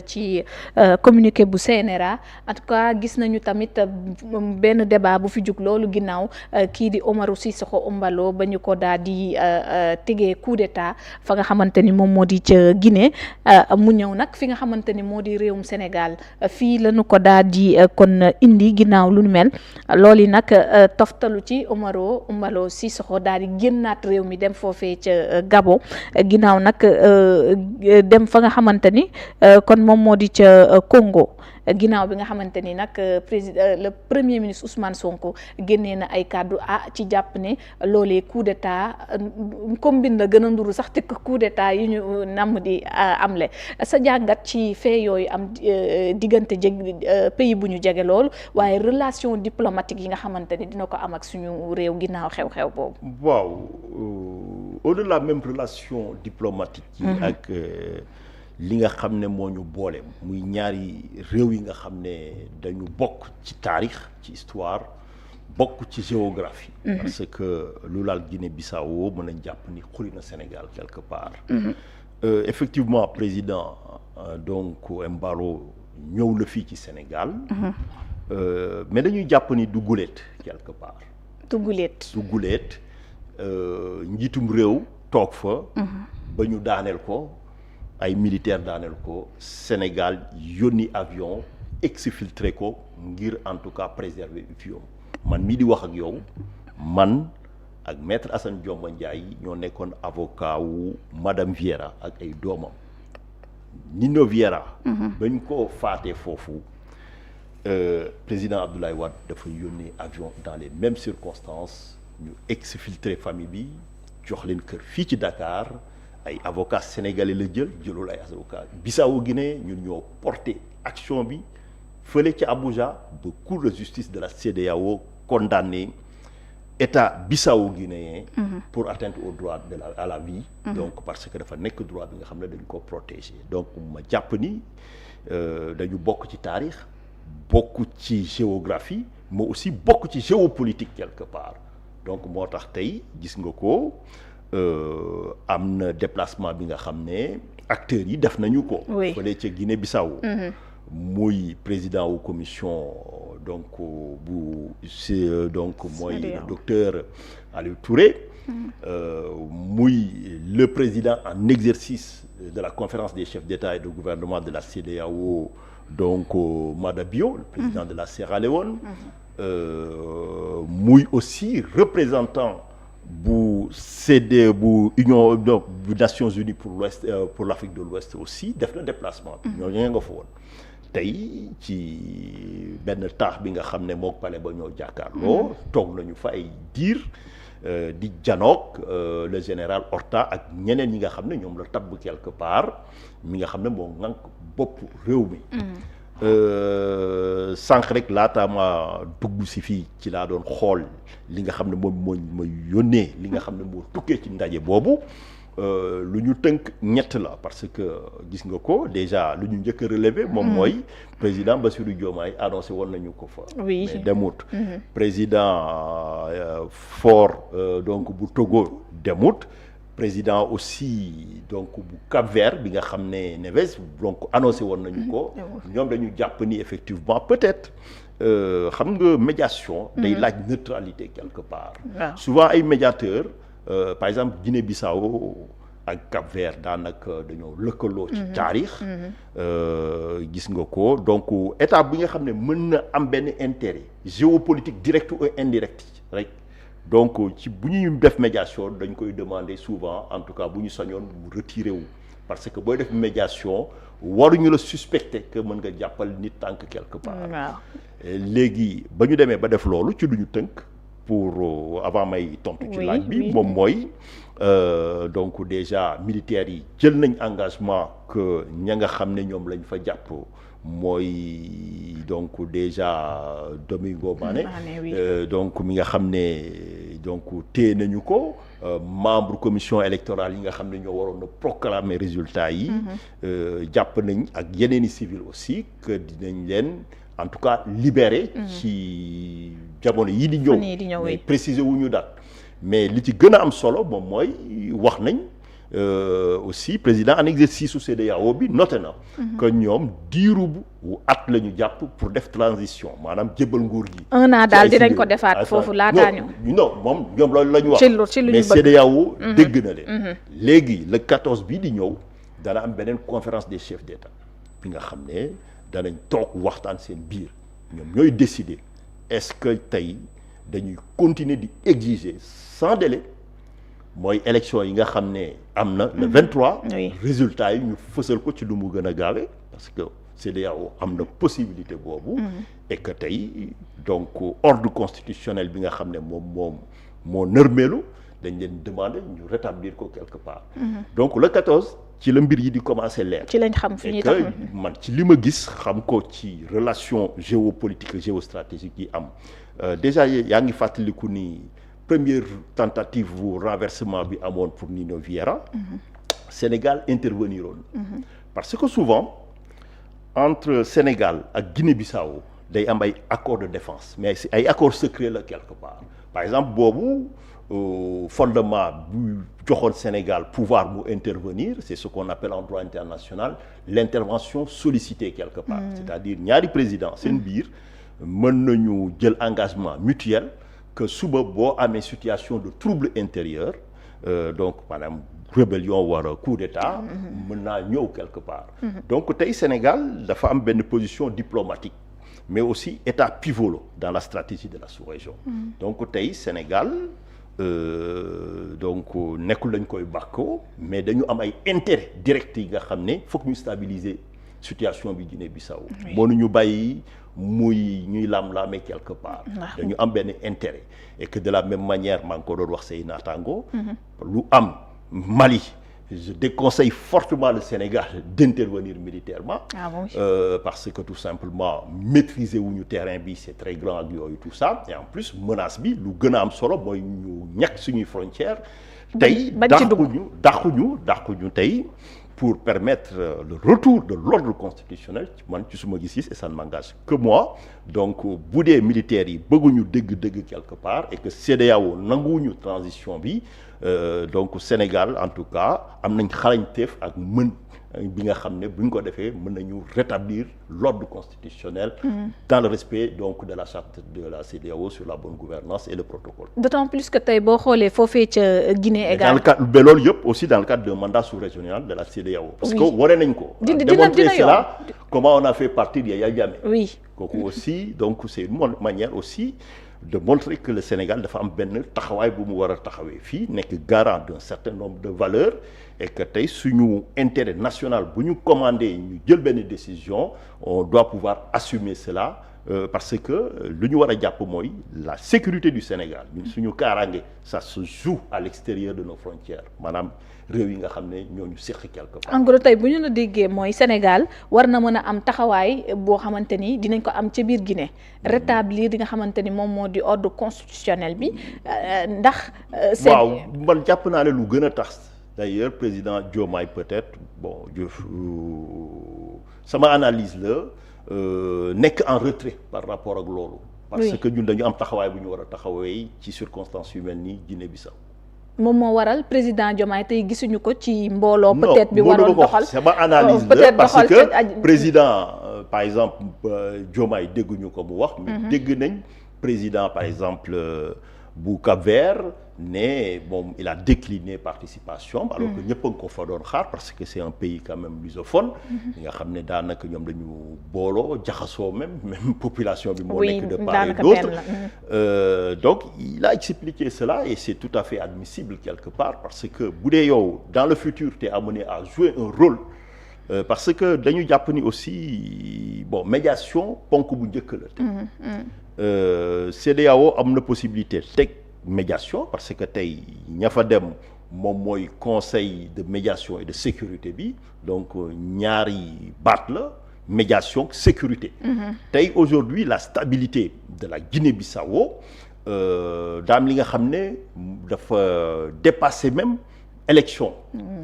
ci communiqué bu CNRA en tout cas gis nañu tamit benn débat bu fi jug loolu ginnaaw kii di Umaru Sissoco Embalo ba ñu ko daal di tegee coup d'état fa nga xamante ni moom moo di ca Guinée mu ñëw nag fi nga xamante ni moo di réewum Sénégal fii lañu ko daal di kon indi ginnaaw lu nu mel loolu yi nag toftalu ci Umaru Embalo Sissoco daal di génnaat réew mi dem foofee ca Gabon ginnaaw nag dem fa nga xamante ni kon moom moo di ca Congo ginnaaw bi nga xamante ni nag président le premier ministre Ousmane Sonko génnee na ay kàddu ci jàpp ne loolee coup d'état comme bind la gën a nduru sax te coup d'état yi ñu namm di amle sa jàngat ci fee yooyu am diggante pays bu ñu jege loolu waaye relation diplomatique yi nga xamante ni dina ko am ak suñu réew ginnaaw xew-xew boobu. waaw au-delà même relation diplomatique yi ak li nga xam ne moo ñu boole muy ñaari réew yi nga xam ne dañu bokk ci taarix ci histoire bokk ci géographie parce que lu laal Guinée-Bissau mën nañ jàpp ni xuri na Sénégal quelque part effectivement président donc Embalo ñëw na fii ci Sénégal mais dañuy jàpp ni du guléet quelque part du guléet njiitum réew toog fa ba ñu daaneel ko ay militaire daaneel ko Sénégal yónni avion exfiltré ko ngir en tout cas préserver avion man mii di wax ak yow man ak maître Assane Diomba Ndiaye ñoo nekkoon avocat wu madame Vieira ak ay doomam Nino Vieira bañ ko faatee foofu président Abdoulaye Wade dafa yónni avion dans les mêmes circonstances ñu exfiltré famille bi jox leen kër fii ci Dakar ay avocat sénégalais la jëlul ay avocat Bissau Guinée ñun ñoo porté action bi fële ci Abuja ba cour de justice de la CEDEAO condamné état Bissau guinéen pour atteinte au droit à la vie donc parce que dafa nekk droit bi nga xam ne dañ ko protéger donc ma jàpp ni dañu bokk ci taarix bokk ci géographie mais aussi bokk ci géopolitique quelque part donc moo tax tey gis nga ko am na déplacement bi nga xam ne acteurs yi def nañu ko fële ca Guinée-Bissau muy président wu commission donc donc mooy le docteur Aliou Touré muy le président en exercice de la conférence des chefs d'État et de gouvernement de la CEDEAO donc Mada Bio le président de la Sierra Leone muy aussi représentant bu CD bu Union donc bu Nations Unies pour l'Ouest pour l'Afrique de l'Ouest aussi def na déplacement bi ñoo ña nga fa woon tey ci benn taax bi nga xam ne mook pale ba ñoo jàkkaarloo toog nañu fa ay diir di janook le général Horta ak ñeneen ñi nga xam ne ñoom la tabb quelque part mi nga xam ne moo ŋànk bopp réew mi sànq rek laata ma dugg si fii ci laa doon xool li nga xam ne moom moo ma yónnee li nga xam ne moo tukkee ci ndaje boobu lu ñu tënk ñett la parce que gis nga ko déjà lu ñu njëkk a relevé moom mooy président Bassirou Diomaye annoncé woon nañu ko fa mais demut président Faure donc bu Togo demut président aussi donc bu Cap-Vert bi nga xam ne Neves donc annoncé woon nañu ko ñoom dañu jàpp ni effectivement peut-être xam nga médiation day laaj neutralité quelque part souvent ay médiateurs par exemple Guinée-Bissau ak Cap-Vert daanaka dañoo lëkkaloo ci taarix gis nga ko donc état bi nga xam ne mën na am benn intérêt géopolitique direct ou indirect rek donc ci bu ñuy def médiation dañ koy demander souvent en tout cas bu ñu sañoon mu retiré wu parce que booy def médiation waruñu la suspecter que mën nga jàppal nit tànk quelque part léegi ba ñu demee ba def loolu ci lu ñu tënk pour avant may tontu ci laaj bi moom mooy donc déjà militaires yi jël nañ engagement que ña nga xam ne ñoom lañ fa jàpp mooy donc déjà Domingo Mané donc mi nga xam ne donc téye nañu ko membre commission électorale yi nga xam ne ñoo waroon a proclamer résultat yi jàpp nañ ak yeneen i civil aussi que dinañ leen en tout cas libéré ci jamono yii di ñëw mais préciser wu ñu daal mais li ci gën a am solo moom mooy wax nañ aussi président en exercice su CEDEAO bi noté na que ñoom diiru bu at la ñu jàpp pour def transition maanaam jébbal nguur gi. un an daal dinañ ko defaat foofu laataa ñu. non moom ñoom loolu la ñu wax. ci lu ñu mais bëgg CEDEAO dégg na leen. léegi le 14 bii di ñëw dana am beneen conférence des chefs d'État bi nga xam ne danañ toog waxtaan seen biir ñoom ñooy décider est-ce que tey dañuy continuer di exiger sans délai. mooy élection yi nga xam ne am na le 23 résultat yi ñu fësal ko ci lu mu gën a gaawee parce que CEDEAO am na possibilité boobu et que tey donc ordre constitutionnel bi nga xam ne moo nërmeelu dañ leen demander ñu rétablir ko quelque part donc le 14 ci la mbir yi di commencer leer ci lañ xam fi ñuy tax man ci li ma gis xam ko ci relation géopolitique géostratégique yi am déjà yaa ngi fàttaliku ni première tentative bu renversement bi amoon pour Nino Vieira Sénégal intervenir woon parce que souvent entre Sénégal ak Guinée-Bissau day am ay accords de défense mais c'est ay accords secrets la quelque part par exemple boobu fondement bu joxoon Sénégal pouvoir mu intervenir c'est ce qu'on appelle en droit international l'intervention sollicitée quelque part c'est-à-dire ñaari président seen biir mën nañu jël engagement mutuel que suba boo amee situation de trouble intérieur donc maanaam rébellion wala coup d'état mën naa ñëw quelque part donc tey Sénégal dafa am benn position diplomatique mais aussi état pivot dans la stratégie de la sous-région donc tey Sénégal donc nekkul lañ koy bàkkoo mais dañu am ay intérêt direct yi nga xam ne foog ñu stabiliser situation bi Guinée-Bissau mënuñu bàyyi muy ñuy laam-laamee quelque part dañu am benn intérêt et que de la même manière maa ngi ko doon wax say naataango lu am Mali je déconseille fortement le Sénégal d'intervenir militairement parce que tout simplement maîtriser wuñu terrain bi c'est très grand ak yooyu tout ça et en plus menace bi lu gën a am solo mooy ñu ñàkk suñuy frontières tey dàquñu tey pour permettre le retour de l'ordre constitutionnel man ci suma gis-gis et ça ne m'engage que moi donc bu dee militaires yi bëgguñu dëgg quelque part et que CEDEAO nanguwuñu transition bi donc Sénégal en tout cas am nañ xarañteef ak mën bi nga xam ne bu ñu ko defee mën nañu rétablir l'ordre constitutionnel dans le respect donc de la charte de la CEDEAO sur la bonne gouvernance et le protocole. D'autant plus que tey boo xoolee foofee ca Guinée également. dans le cadre ba loolu yëpp aussi dans le cadre d'un mandat sous-régional de la CEDEAO. parce que wane nañ ko. démontrer cela comment on a fait partir Yaya Jammeh. oui kooku aussi donc c'est une manière aussi. de montrer que le Sénégal dafa am benn taxawaay bu mu war a taxawee fii nekk garant d'un certain nombre de valeurs et que tey suñu intérêt national bu ñu commandé ñu jël benn décision on doit pouvoir assumer cela parce que lu ñu war a jàpp mooy la sécurité du Sénégal ñun suñu kaaraange ça se joue à l'extérieur de nos frontières maanaam réew yi nga xam ne ñooñu seq quelque part. en gros tey bu ñu la déggee mooy Sénégal war na mën a am taxawaay boo xamante ni dinañ ko am ca biir Guinée rétablir di nga xamante ni moom moo di ordre constitutionnel bi ndax. waaw man jàpp naa ne lu gën a tax d'ailleurs président Diomaye peut-être bon sama analyse la nekk en retrait par rapport ak loolu. parce que ñun dañu am taxawaay bu ñu war a taxawee ci circonstances yu mel ni Guinée-Bissau. moom moo waral président Diomaye tey gisuñu ko ci mbooloo. peut-être bi waroon doxal sama analyse la parce que président par exemple Diomaye dégguñu ko mu wax. mais dégg nañ président par exemple bu Cap-Vert ne bon il a décliné participation. alors que ñëpp a ngi ko fa doon xaar parce que c'est un pays quand même lusophone. nga xam ne daanaka ñoom dañu booloo jaxasoo même population bi. moo nekk de part et d'autre donc il a expliqué cela et c'est tout à fait admissible quelque part parce que bu dee yow dans le futur t'es amené à jouer un rôle. parce que dañu jàpp ni aussi bon médiation ponk bu njëkk la. CEDEAO am na possibilité teg médiation parce que tey ña fa dem moom mooy conseil de médiation et de sécurité bi donc ñaari baat la médiation sécurité. tey aujourd'hui la stabilité de la Guinée-Bissau daam li nga xam ne dafa dépasser même élection.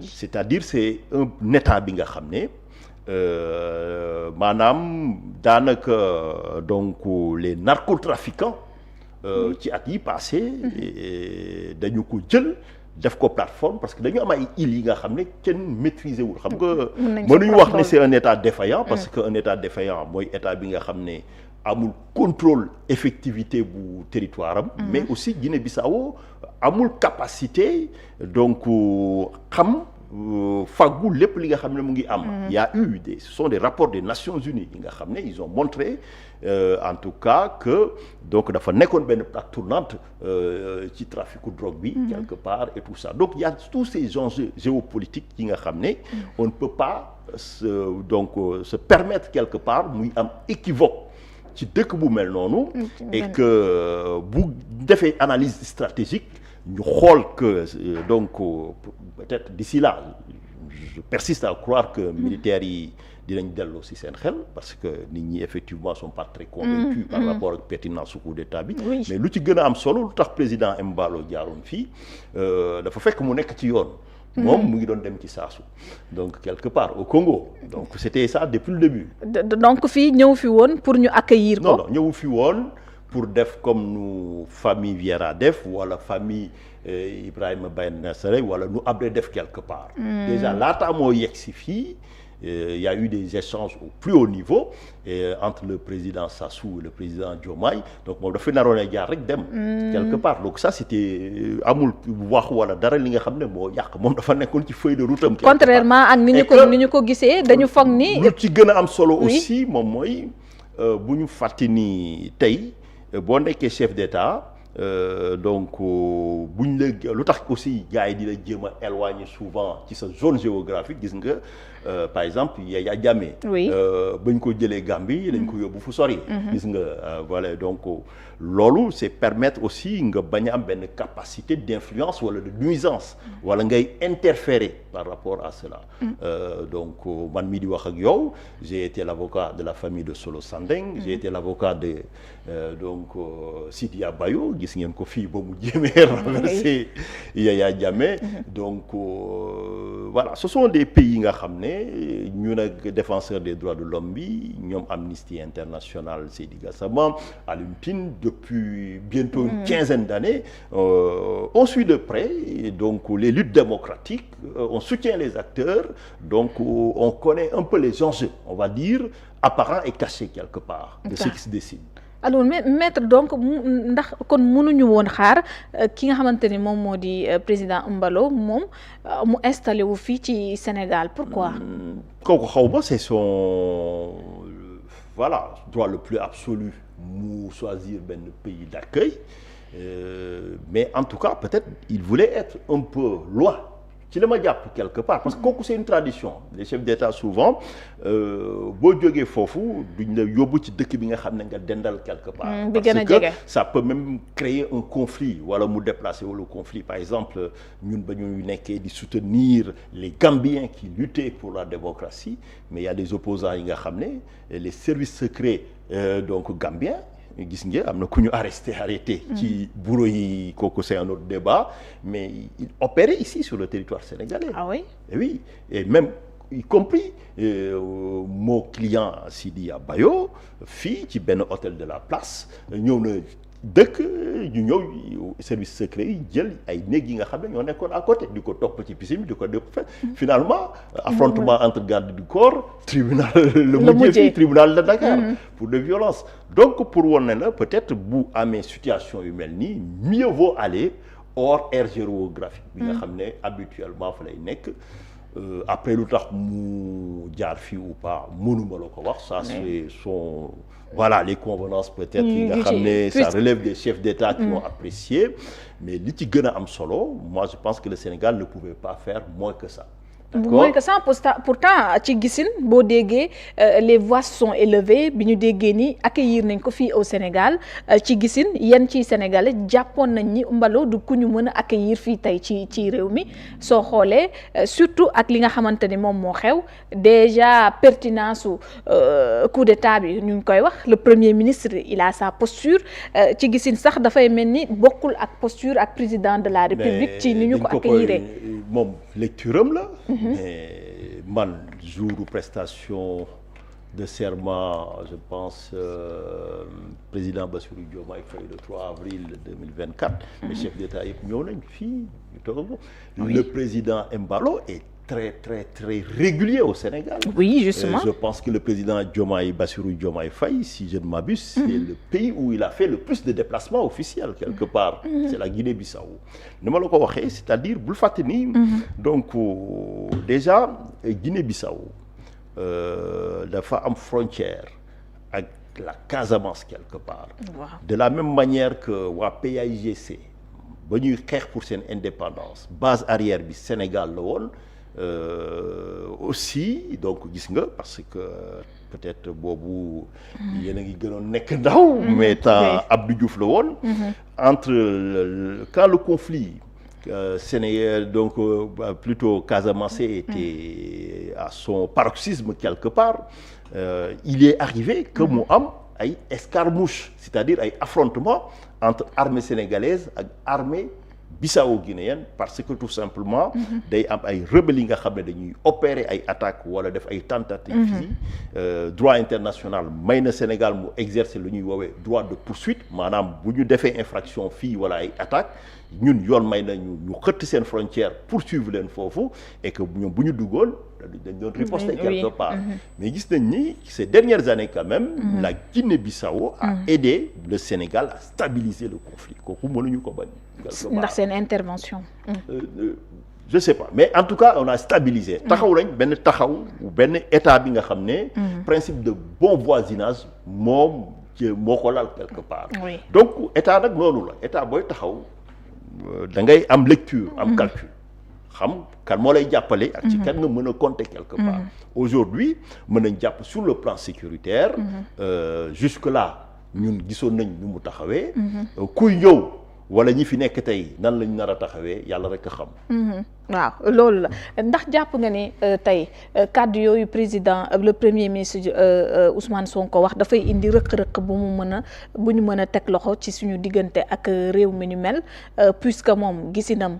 c'est-à-dire c'est un état bi nga xam ne maanaam daanaka donc les narcotrafiquants ci at yi passé dañu ko jël def ko plateforme parce que dañu am ay îles yi nga xam ne kenn maîtriser wul xam nga mënuñu wax ne c'est un état défaillant parce que un état défaillant mooy état bi nga xam ne amul contrôle effectivité bu territoire am mais aussi Guinée-Bissau amul capacité donc xam faggu lépp li nga xam ne mu ngi am. Il y a eu ce sont des rapports des Nations Unies yi nga xam ne ils ont montré en tout cas que donc dafa nekkoon benn plaque tournante ci traficu drogue bi. quelque part et tout ça donc il y a tous ces enjeux géopolitiques yi nga xam ne on ne peut pas se permettre quelque part muy am équivoque ci dëkk bu mel noonu. et que bu defee analyse stratégique. ñu xool que donc peut-être d'ici là je persiste à croire que militaires yi dinañ delloo ci seen xel parce que nit ñi effectivement sont pas très convaincus par rapport ak pertinence su coup d'état bi mais lu ci gën a am solo lu tax président Embalo jaaroon fii dafa fekk mu nekk ci yoon moom mu ngi doon dem ci saasu donc quelque part au Congo donc c'était ça depuis le début donc fii ñëw fi woon pour ñu accueillir ko non ñëw fi woon pour def comme nu famille Vieira def wala famille Ibrahima Baïna-Séré wala nu Habré def quelque part déjà laata moo yegg si fii il y a eu des échanges au plus haut niveau entre le président Sassou et le président Diomaye donc moom dafa naroon a jaar rek dem quelque part donc ça c'était amul wax wala dara li nga xam ne moo yàq moom dafa nekkoon ci feuille de route am contrairement ak ni ñu ko gisee dañu foog ni lu ci gën a am solo aussi moom mooy bu ñu fàtte ni tey boo nekkee chef d'État donc buñ la lu tax aussi gars yi di la jéem a éloigner souvent ci sa zone géographique gis nga par exemple Yaya Jammeh bañ ko jëlee Gambie dañ ko yóbbu fu sori gis nga voilà donc loolu c'est permettre aussi nga bañ a am benn capacité d'influence wala de nuisance wala ngay interférer par rapport à cela donc man mii di wax ak yow j'ai été l'avocat de la famille de Solo Sandeng j'ai été l'avocat de donc Sidia Bayo gis ngeen ko fii ba mu jéemee renverser Yaya Jammeh donc voilà ce sont des pays yi nga xam ne ñun ak défenseur des droits de l'homme bi ñoom Amnesty International Seydi Gassama Alioune Tine depuis bientôt une quinzaine d'années on suit de près donc les luttes démocratiques on soutient les acteurs donc on connaît un peu les enjeux on va dire apparents et cachés quelque part de ce qui se décide alors maître donc ndax kon mënuñu woon xaar ki nga xamante ni moom moo di président Embalo moom mu installé wu fii ci Sénégal pourquoi kooku xaw ma c'est son voilà droit le plus absolu mu choisir benn pays d'accueil mais en tout cas peut-être il voulait être un peu loin ci la ma jàpp quelque part parce que kooku c'est une tradition les chefs d'État souvent boo jógee foofu duñ la yóbbu ci dëkk bi nga xam ne nga dendal quelque part parce que ça peut même créer un conflit wala mu déplacer wala conflit par exemple ñun ba ñu nekkee di soutenir les Gambiens qui luttaient pour la démocratie mais il y a des opposants yi nga xam ne les services secrets donc gambiens gis nga am na ku ñu arrêté ci bureau yi kooku c'est un autre débat mais il opérait ici sur le territoire sénégalais oui et oui et même y compris mon client Sidia Bayo fii ci benn hôtel de la place ñëw na dëkk ñu ñëw service secret yi jël ay néeg yi nga xam ne ñoo nekkoon à côté di ko topp ci piscine bi di ko dëpp finalement affrontement entre garde du corps tribunal le mujjee tribunal de Dakar pour de violence donc pour woon ne la peut-être bu amee situation yu mel nii mieux vaut aller hors aire géographique bi nga xam ne habituellement fa lay nekk après lu tax mu jaar fii ou pas mënuma la ko wax ça c'est son voilà les convenances peut-être yi nga xam ne ça relève des chefs d'État qui ont apprécié mais li ci gën a am solo moi je pense que le Sénégal ne pouvait pas faire moins que ça moins que ça pourtant ci gisin boo déggee les voix sont élevées bi ñu déggee ni accueillir nañ ko fii au Sénégal ci gisin yenn ci Sénégalais jàppoon nañ ni Embalo du ku ñu mën a accueillir fii tey ci réew mi soo xoolee surtout ak li nga xamante ni moom moo xew déjà pertinence su coup d'état bi ñu ngi koy wax le premier ministre il a sa posture ci gisin sax dafay mel ni bokkul ak posture ak président de la République ci ni ñu ko accueillir moom lecture am la mais man jour prestation de serment, je pense, président Bassirou Diomaye Faye le 3 avril 2024. Les chefs d'État yëpp ñëw nañ fii ñu toog. Le président Embalo est très très très régulier au Sénégal. Oui, justement. Je pense que le président Bassirou Diomaye Faye, si je ne m'abuse, c'est le pays où il a fait le plus de déplacements officiels quelque part. C'est la Guinée-Bissau. Ni ma la ko waxee, c'est-à-dire bul fàtte ni. Donc déjà Guinée-Bissau dafa am frontière ak la Casamance quelque part. Wow. De la même manière que waa PAIGC ba ñuy xeex pour seen indépendance base arrière bi Sénégal la woon. Aussi donc gis nga parce que peut-être boobu yéen a ngi gënoon nekk ndaw mais temps Abdou Diouf la woon entre quand le conflit Sénégal donc plutôt Casamance était à son paroxysme quelque part il est arrivé que mu am ay escarmouches c'est-à-dire ay affrontements entre armée sénégalaise ak armée bissau-guinéenne parce que tout simplement day am ay rebelles yi nga xam ne dañuy opérer ay attaques wala def ay tentatives fii droit international may na Sénégal mu exercer lu ñuy woowee droit de poursuite maanaam bu ñu defee infraction fii wala ay attaques ñun yoon may nañu ñu xëtt seen frontière poursuivre leen foofu et que ñoom bu ñu duggoon dañ doon riposter quelque part mais gis nañ ni ces dernières années quand même la Guinée-Bissau a aidé le Sénégal à stabiliser le conflit kooku mënuñu ko bañ ndax seen intervention je sais pas mais en tout cas on a stabilisé taxaw nañ benn état bi nga xam ne principe de bon voisinage moo ko lal quelque part donc état nag noonu la état booy taxaw da ngay am lecture am calcul xam kan moo lay jàppale ak ci kan nga mën a compter quelque part aujourd'hui mën nañ jàpp sur le plan sécuritaire jusque là ñun gisoon nañ ñu mu taxawee kuy ñëw wala ñi fi nekk tey nan lañ nar a taxawee yàlla rek a xam waaw loolu la ndax jàpp nga ne tey kàddu yooyu président le premier ministre Ousmane Sonko wax dafay indi rëq-rëq bu ñu mën a teg loxo ci suñu diggante ak réew mi ñu mel puisque moom gisinam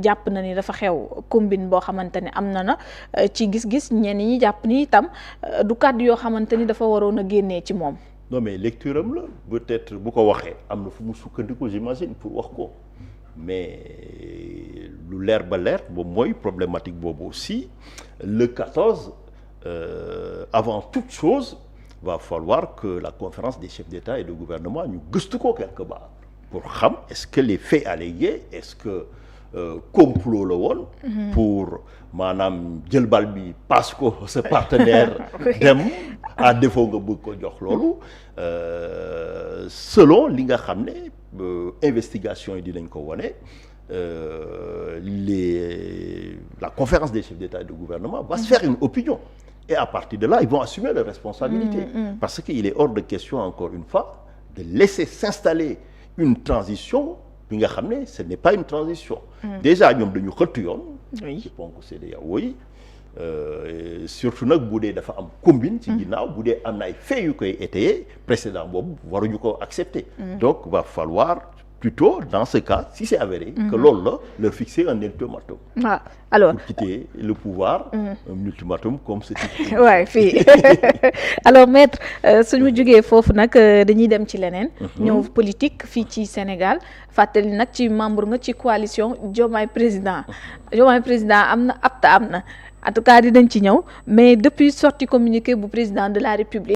jàpp na ni dafa xew combine boo xamante ne am na ci gis-gis ñenn ñi jàpp ni itam du kàddu yoo xamante ni dafa waroon a génnee ci moom. non mais lecture am la peut-être bu ko waxee am na fu mu sukkandiku j'imagine pour wax ko mais lu leer ba leer boobu mooy problématique boobu aussi le 14 avant toute chose va falloir que la conférence des chefs d'État et de gouvernement ñu gëstu ko quelque part pour xam est-ce que les faits allégués est-ce que complot la woon pour maanaam jël bal bi passe ko sa partenaire dem à défaut nga bëgg ko jox loolu selon li nga xam ne investigation yi dinañ ko wone la conférence des chefs d'État et de gouvernement va se faire une opinion et à partir de là ils vont assumer leurs responsabilités parce qu'il est hors de question encore une fois de laisser s'installer une transition bi nga xam ne ce n'est pas une transition déjà ñoom dañu xëtt yoon je pense que c'est des oui surtout nag bu dee dafa am combine ci ginnaaw bu dee am na ay faits yu koy étayer précédent boobu waruñu ko accepter donc va falloir plutôt dans ce cas si c'est avéré que loolu la leur fixer un ultimatum alors pour quitter le pouvoir un ultimatum comme ce type waay fii alors maître suñu jógee foofu nag dañuy dem ci leneen ñëw politique fii ci Sénégal fàttali nag ci membre nga ci coalition Diomaye président am na apta am na en tout cas dinañ ci ñëw mais depuis sortie communiqué bu président de la République